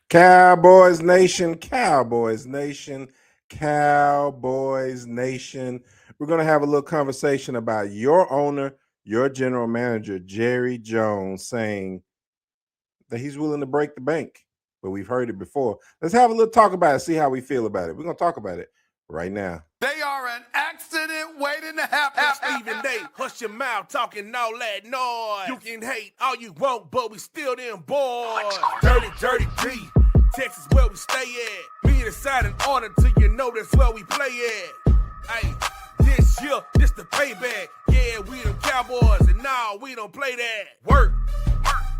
Cowboys Nation, Cowboys Nation, Cowboys Nation. We're going to have a little conversation about your owner, your general manager, Jerry Jones, saying that he's willing to break the bank. But we've heard it before. Let's have a little talk about it, see how we feel about it. We're going to talk about it right now. They are an accident waiting to happen. Stephen A, hush your mouth, talking all that noise. You can hate all you want, but we still them boys. Dirty, dirty D, Texas where we stay at. Me deciding order till you know that's where we play at. Hey, this year, this the payback. Yeah, we them Cowboys, and nah, we don't play that. Work,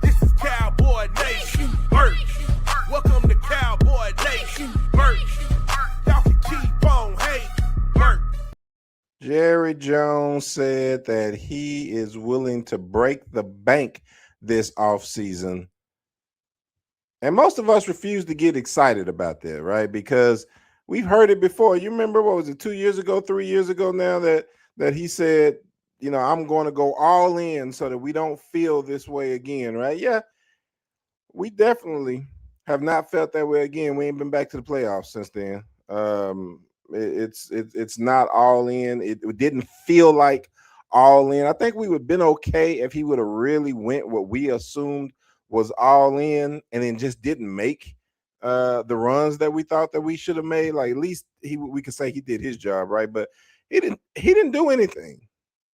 this is Cowboy Nation. Work, welcome to Cowboy Nation. Work, y'all can keep on hate. Work. Jerry Jones said that he is willing to break the bank this offseason. And most of us refuse to get excited about that, right? Because we've heard it before. You remember, what was it, 2 years ago, 3 years ago now, that he said, you know, I'm going to go all in so that we don't feel this way again, right? Yeah, we definitely have not felt that way again. We ain't been back to the playoffs since then. It's not all in. It didn't feel like all in. I think we would have been okay if he would have really went what we assumed was all in and then just didn't make the runs that we thought that we should have made. Like, at least we could say he did his job, right? But he didn't do anything.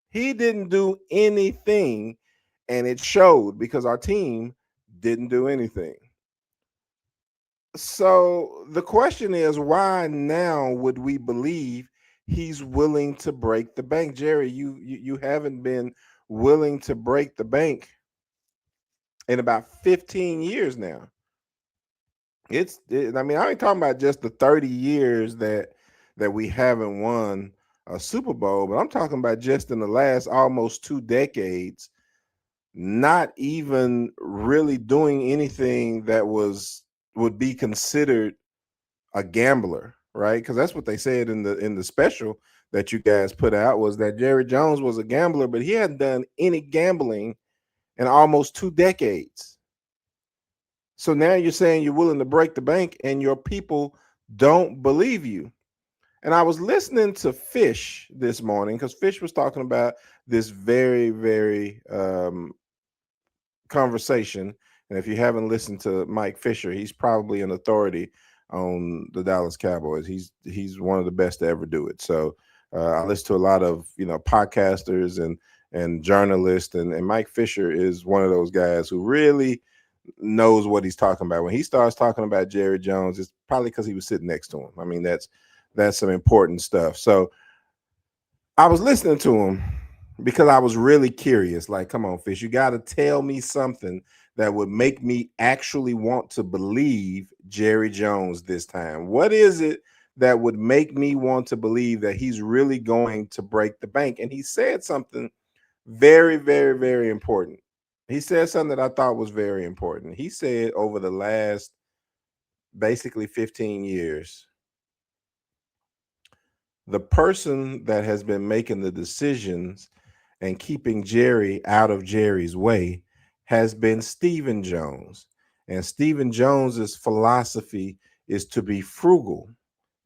He didn't do anything, and it showed because our team didn't do anything. So the question is, why now would we believe he's willing to break the bank? Jerry, you haven't been willing to break the bank in about 15 years now. I mean, I ain't talking about just the 30 years that we haven't won a Super Bowl, but I'm talking about just in the last almost 2 decades, not even really doing anything that would be considered a gambler, right? Because that's what they said in the special that you guys put out, was that Jerry Jones was a gambler, but he hadn't done any gambling in almost 2 decades. So now you're saying you're willing to break the bank and your people don't believe you. And I was listening to Fish this morning because Fish was talking about this very, very conversation. And if you haven't listened to Mike Fisher, he's probably an authority on the Dallas Cowboys. He's one of the best to ever do it. So I listen to a lot of podcasters and journalists, and Mike Fisher is one of those guys who really knows what he's talking about. When he starts talking about Jerry Jones, it's probably because he was sitting next to him. I mean, that's some important stuff. So I was listening to him because I was really curious. Like, come on, Fish, you got to tell me something that would make me actually want to believe Jerry Jones this time. What is it that would make me want to believe that he's really going to break the bank? And he said something very, very, very important. He said something that I thought was very important. He said over the last basically 15 years, the person that has been making the decisions and keeping Jerry out of Jerry's way has been Stephen Jones. And Stephen Jones's philosophy is to be frugal,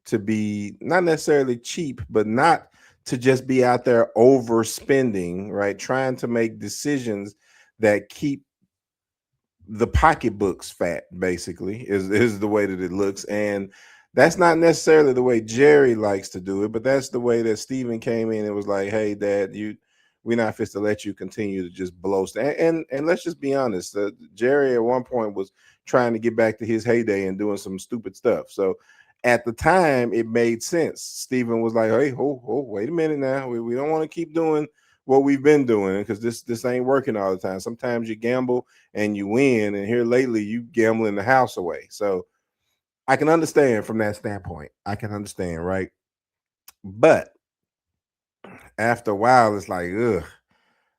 to be not necessarily cheap, but not to just be out there overspending, right? Trying to make decisions that keep the pocketbooks fat, basically, is the way that it looks. And that's not necessarily the way Jerry likes to do it, but that's the way that Stephen came in and was like, hey, Dad, we're not fit to let you continue to just blow stuff. And let's just be honest, Jerry at one point was trying to get back to his heyday and doing some stupid stuff. So at the time, it made sense. Stephen was like, hey, wait a minute now. We don't want to keep doing what we've been doing because this ain't working all the time. Sometimes you gamble and you win, and here lately you gambling the house away. So I can understand from that standpoint. I can understand, right? But after a while, it's like, ugh,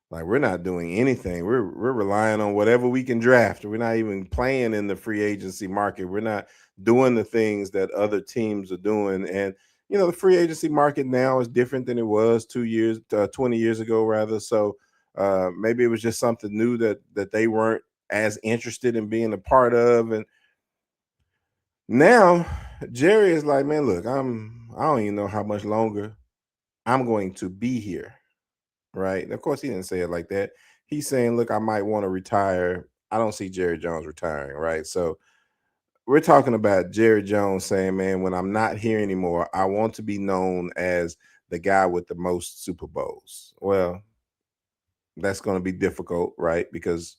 like we're not doing anything. We're relying on whatever we can draft. We're not even playing in the free agency market. We're not doing the things that other teams are doing. And the free agency market now is different than it was 20 years ago, rather. So maybe it was just something new that they weren't as interested in being a part of. And Now, Jerry is like, man, look, I don't even know how much longer I'm going to be here. Right. And of course, he didn't say it like that. He's saying, look, I might want to retire. I don't see Jerry Jones retiring. Right. So we're talking about Jerry Jones saying, man, when I'm not here anymore, I want to be known as the guy with the most Super Bowls. Well, that's going to be difficult, right? Because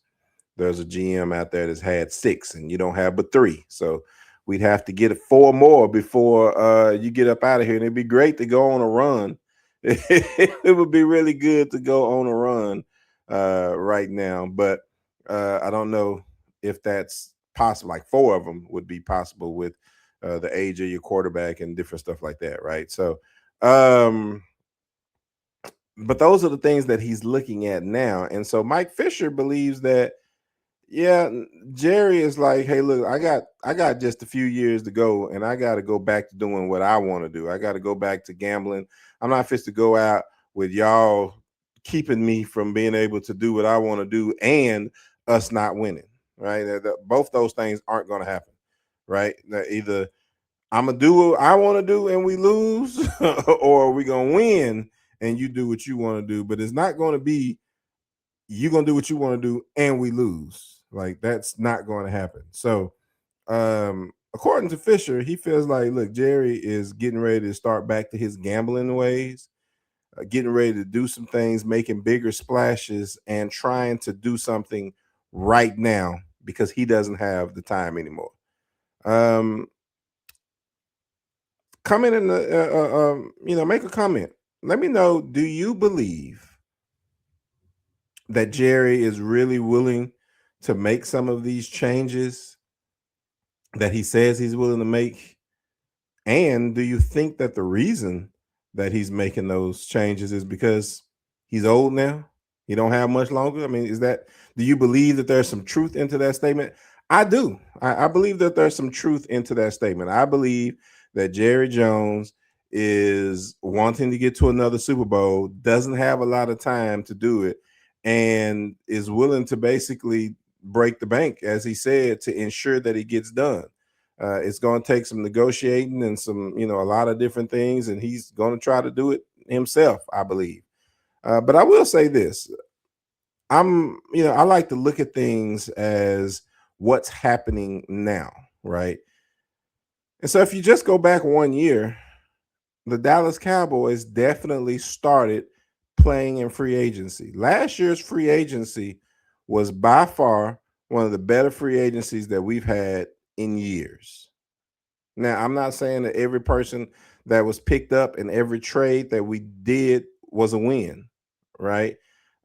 there's a GM out there that's had 6 and you don't have but 3. So we'd have to get 4 more before you get up out of here. And it'd be great to go on a run. It would be really good to go on a run right now. But I don't know if that's possible. Like 4 of them would be possible with the age of your quarterback and different stuff like that, right? So, but those are the things that he's looking at now. And so Mike Fisher believes that yeah, Jerry is like, hey, look, I got just a few years to go, and I got to go back to doing what I want to do. I got to go back to gambling. I'm not fit to go out with y'all keeping me from being able to do what I want to do and us not winning. Right? Both those things aren't going to happen. Right? Either I'm gonna do what I want to do and we lose, or we gonna win and you do what you want to do. But it's not going to be you're gonna do what you want to do and we lose. Like that's not going to happen. So according to Fisher, he feels like look, Jerry is getting ready to start back to his gambling ways, getting ready to do some things, making bigger splashes and trying to do something right now because he doesn't have the time anymore. um Comment in the make a comment. Let me know, do you believe that Jerry is really willing to make some of these changes that he says he's willing to make? And do you think that the reason that he's making those changes is because he's old now? He don't have much longer. I mean, do you believe that there's some truth into that statement? I do. I believe that there's some truth into that statement. I believe that Jerry Jones is wanting to get to another Super Bowl, doesn't have a lot of time to do it, and is willing to basically break the bank, as he said, to ensure that he gets done. It's going to take some negotiating and some, a lot of different things, and he's going to try to do it himself, I believe. But I will say this: I like to look at things as what's happening now, right? And so if you just go back 1 year, the Dallas Cowboys definitely started playing in free agency. Last year's free agency was by far one of the better free agencies that we've had in years. Now, I'm not saying that every person that was picked up and every trade that we did was a win, right?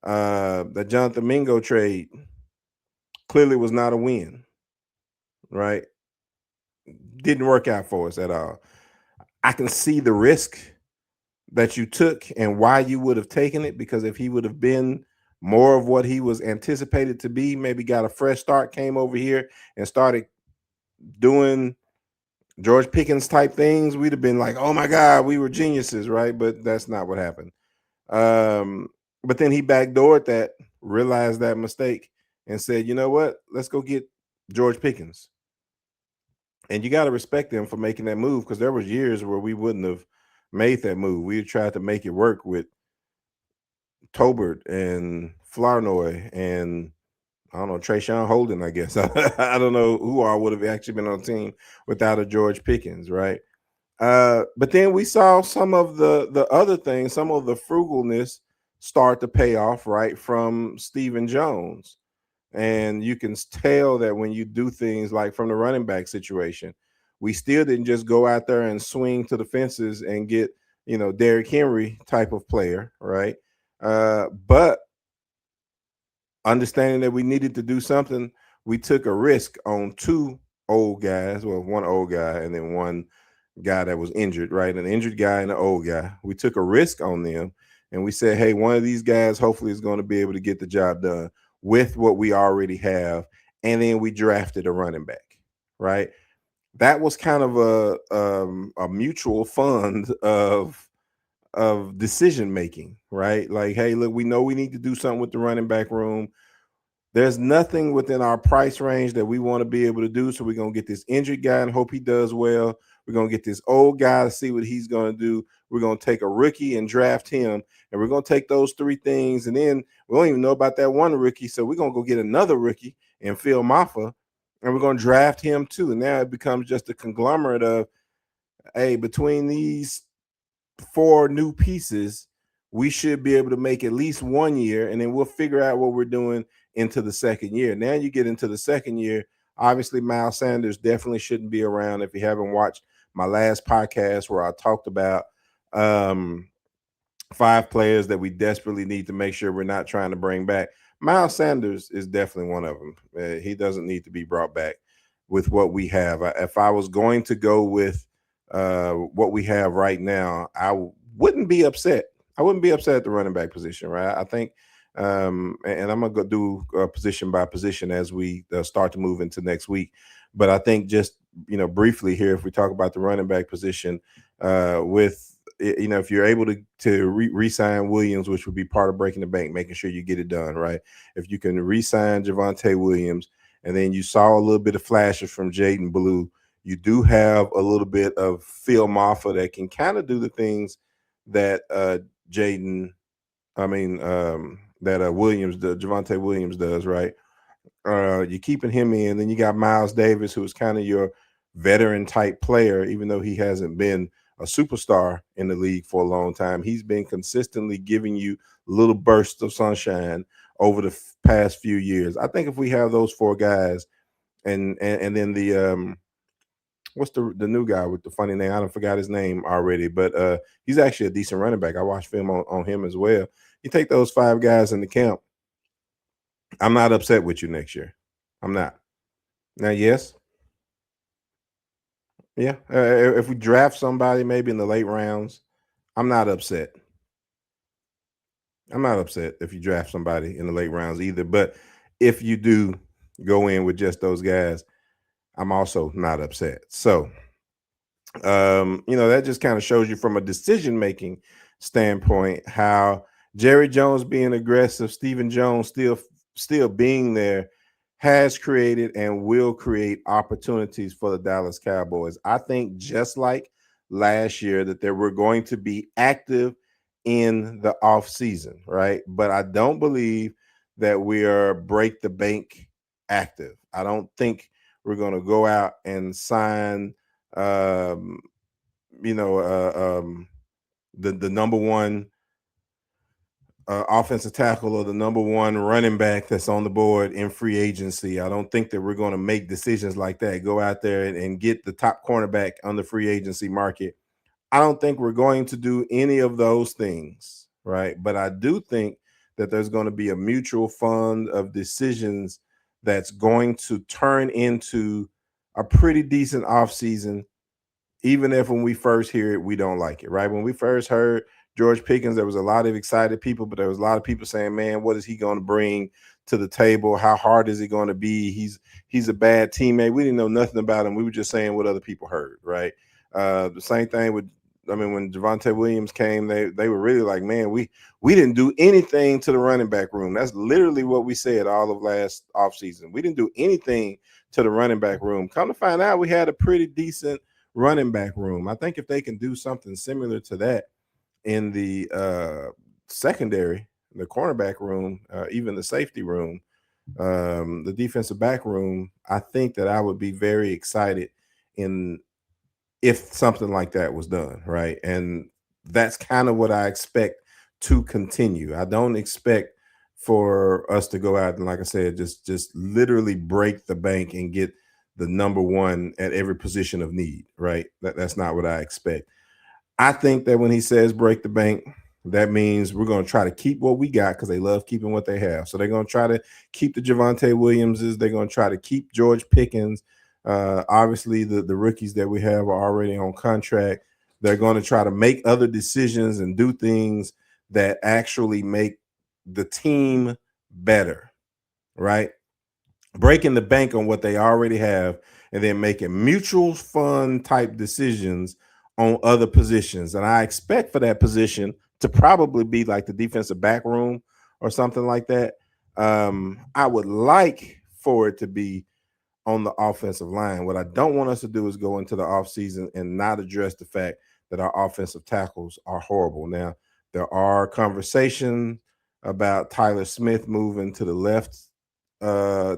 The Jonathan Mingo trade clearly was not a win, right? Didn't work out for us at all. I can see the risk that you took and why you would have taken it, because if he would have been more of what he was anticipated to be, maybe got a fresh start, came over here and started doing George Pickens type things, we'd have been like, oh my God, we were geniuses, right? But that's not what happened. But then he backdoored that, realized that mistake, and said, you know what? Let's go get George Pickens. And you got to respect them for making that move, because there was years where we wouldn't have made that move. We tried to make it work with Tobert and Flournoy and I don't know, Trayshawn Holden, I guess. I don't know who all would have actually been on the team without a George Pickens, right? But then we saw some of the other things, some of the frugalness start to pay off, right, from Stephen Jones. And you can tell that when you do things like from the running back situation, we still didn't just go out there and swing to the fences and get, Derrick Henry type of player, right? But understanding that we needed to do something, we took a risk on 2 old guys. Well, 1 old guy and then 1 guy that was injured, right? An injured guy and an old guy. We took a risk on them and we said, hey, one of these guys hopefully is going to be able to get the job done with what we already have. And then we drafted a running back, right? That was kind of a mutual fund of decision making, right? Like, hey, look, we know we need to do something with the running back room. There's nothing within our price range that we want to be able to do. So we're going to get this injured guy and hope he does well. We're going to get this old guy to see what he's going to do. We're going to take a rookie and draft him. And we're going to take those three things. And then we don't even know about that one rookie. So we're going to go get another rookie and Phil Maffa. And we're going to draft him too. And now it becomes just a conglomerate of, hey, between these 4 new pieces, we should be able to make at least 1 year, and then we'll figure out what we're doing into the second year. Now you get into the second year. Obviously, Miles Sanders definitely shouldn't be around. If you haven't watched my last podcast where I talked about 5 players that we desperately need to make sure we're not trying to bring back, Miles Sanders is definitely one of them. He doesn't need to be brought back with what we have. If I was going to go with what we have right now, I wouldn't be upset. I wouldn't be upset at the running back position, right? I think, and I'm going to go do position by position as we start to move into next week. But I think just, briefly here, if we talk about the running back position with, if you're able to re-sign Williams, which would be part of breaking the bank, making sure you get it done, right? If you can re-sign Javonte Williams, and then you saw a little bit of flashes from Jaden Blue, you do have a little bit of Phil Maffa that can kind of do the things that Williams, Javonte Williams does, right? You're keeping him in. Then you got Miles Davis, who is kind of your veteran type player, even though he hasn't been a superstar in the league for a long time. He's been consistently giving you little bursts of sunshine over the past few years. I think if we have those 4 guys, and then the what's the new guy with the funny name? I don't forgot his name already, but he's actually a decent running back. I watched film on him as well. You take those 5 guys in the camp, I'm not upset with you next year. I'm not. Now, yes. Yeah. If we draft somebody maybe in the late rounds, I'm not upset. I'm not upset if you draft somebody in the late rounds either. But if you do go in with just those guys, I'm also not upset. So, that just kind of shows you from a decision-making standpoint how Jerry Jones being aggressive, Stephen Jones still being there, has created and will create opportunities for the Dallas Cowboys. I think just like last year that they were going to be active in the offseason, right? But I don't believe that we are break the bank active. I don't think we're going to go out and sign the number one offensive tackle or the number one running back that's on the board in free agency. I don't think that we're going to make decisions like that, go out there and get the top cornerback on the free agency market. I don't think we're going to do any of those things, right? But I do think that there's going to be a mutual fund of decisions that's going to turn into a pretty decent offseason, even if when we first hear it, we don't like it, right? When we first heard George Pickens, there was a lot of excited people, but there was a lot of people saying, man, what is he going to bring to the table? How hard is he going to be? He's a bad teammate. We didn't know nothing about him. We were just saying what other people heard, right? The same thing when Javonte Williams came, they were really like, man, we didn't do anything to the running back room. That's literally what we said all of last offseason. We didn't do anything to the running back room. Come to find out, we had a pretty decent running back room. I think if they can do something similar to that in the secondary, the cornerback room, even the safety room, the defensive back room, I think that I would be very excited if something like that was done, right? And that's kind of what I expect to continue. I don't expect for us to go out and, like I said, just literally break the bank and get the number one at every position of need, right? That's not what I expect. I think that when he says break the bank, that means we're going to try to keep what we got because they love keeping what they have. So they're going to try to keep the Javonte Williamses. They're going to try to keep George Pickens. Obviously, the rookies that we have are already on contract. They're going to try to make other decisions and do things that actually make the team better, right? Breaking the bank on what they already have and then making mutual fund type decisions on other positions. And I expect for that position to probably be like the defensive back room or something like that. I would like for it to be on the offensive line. What I don't want us to do is go into the offseason and not address the fact that our offensive tackles are horrible. Now, there are conversations about Tyler Smith moving to the left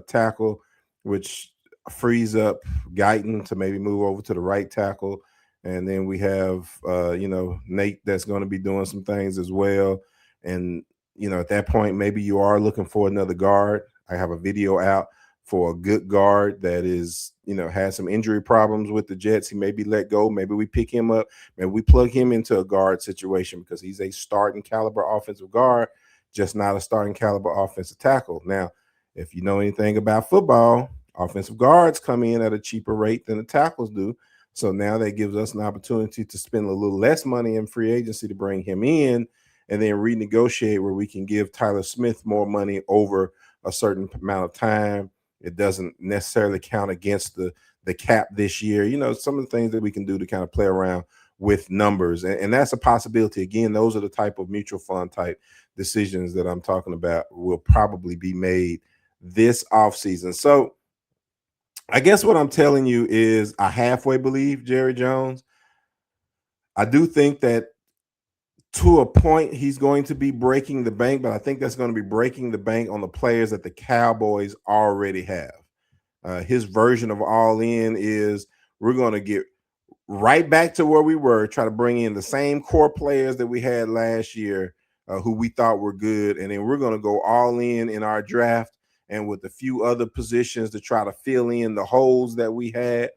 tackle, which frees up Guyton to maybe move over to the right tackle. And then we have, Nate that's going to be doing some things as well. And, at that point, maybe you are looking for another guard. I have a video out for a good guard that is, has some injury problems with the Jets. He may be let go. Maybe we pick him up. Maybe we plug him into a guard situation because he's a starting caliber offensive guard, just not a starting caliber offensive tackle. Now, if you know anything about football, offensive guards come in at a cheaper rate than the tackles do. So now that gives us an opportunity to spend a little less money in free agency to bring him in and then renegotiate where we can give Tyler Smith more money over a certain amount of time. It doesn't necessarily count against the cap this year. Some of the things that we can do to kind of play around with numbers. And that's a possibility. Again, those are the type of mutual fund type decisions that I'm talking about will probably be made this offseason. So I guess what I'm telling you is I halfway believe Jerry Jones. I do think that to a point he's going to be breaking the bank, but I think that's going to be breaking the bank on the players that the Cowboys already have. His version of all in is we're going to get right back to where we were, try to bring in the same core players that we had last year, who we thought were good, and then we're going to go all in our draft and with a few other positions to try to fill in the holes that we had.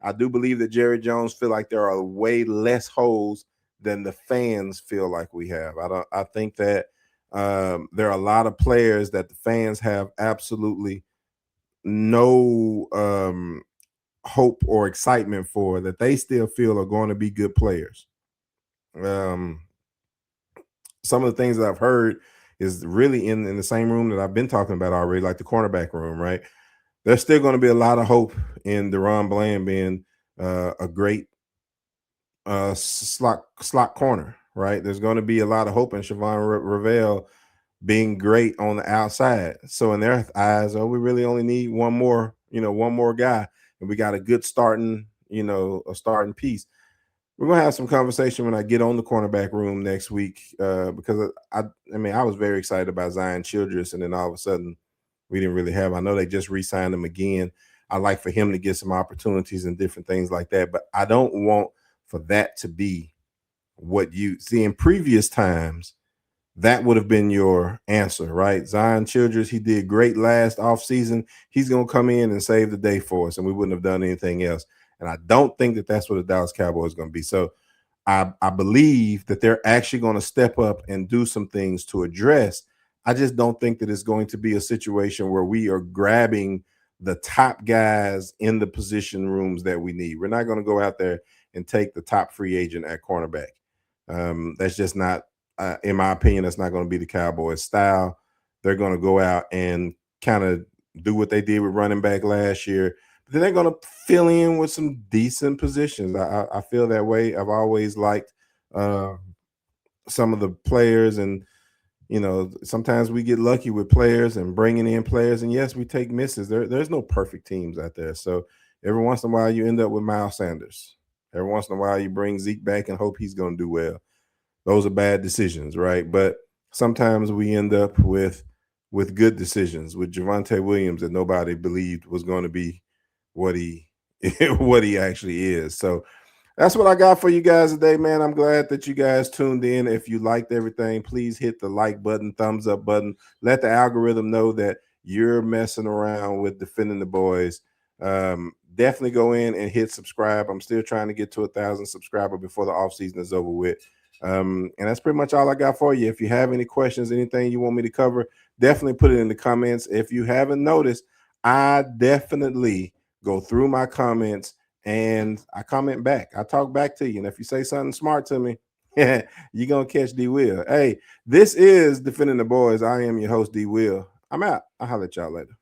I do believe that Jerry Jones feel like there are way less holes than the fans feel like we have. I think that there are a lot of players that the fans have absolutely no hope or excitement for, that they still feel are going to be good players. Some of the things that I've heard is really in the same room that I've been talking about already, like the cornerback room, right? There's still going to be a lot of hope in Deron Bland being a great slot corner, right? There's going to be a lot of hope in Siobhan Ravel being great on the outside. So in their eyes, we really only need one more guy, and we got a good starting piece. We're going to have some conversation when I get on the cornerback room next week, because I was very excited about Zion Childress, and then all of a sudden we didn't really have. I know they just re-signed him again. I like for him to get some opportunities and different things like that, but I don't want for that to be what you see in previous times. That would have been your answer, right? Zion Childress, he did great last offseason. He's going to come in and save the day for us, and we wouldn't have done anything else. And I don't think that that's what the Dallas Cowboys are going to be. So I believe that they're actually going to step up and do some things to address. I just don't think that it's going to be a situation where we are grabbing the top guys in the position rooms that we need. We're not going to go out there and take the top free agent at cornerback. That's just not, in my opinion, that's not going to be the Cowboys' style. They're going to go out and kind of do what they did with running back last year. But then they're going to fill in with some decent positions. I feel that way. I've always liked some of the players, and sometimes we get lucky with players and bringing in players, and yes, we take misses. There's no perfect teams out there. So every once in a while you end up with Miles Sanders. Every once in a while you bring Zeke back and hope he's going to do well. Those are bad decisions, right? But sometimes we end up with good decisions, with Javonte Williams that nobody believed was going to be what he actually is. So that's what I got for you guys today, man. I'm glad that you guys tuned in. If you liked everything, please hit the like button, thumbs up button. Let the algorithm know that you're messing around with Defending the Boys. Definitely go in and hit subscribe. I'm still trying to get to 1,000 subscribers before the offseason is over with. And that's pretty much all I got for you. If you have any questions, anything you want me to cover, definitely put it in the comments. If you haven't noticed, I definitely go through my comments and I comment back. I talk back to you. And if you say something smart to me, you're going to catch D. Will. Hey, this is Defending the Boys. I am your host, D. Will. I'm out. I'll holler at y'all later.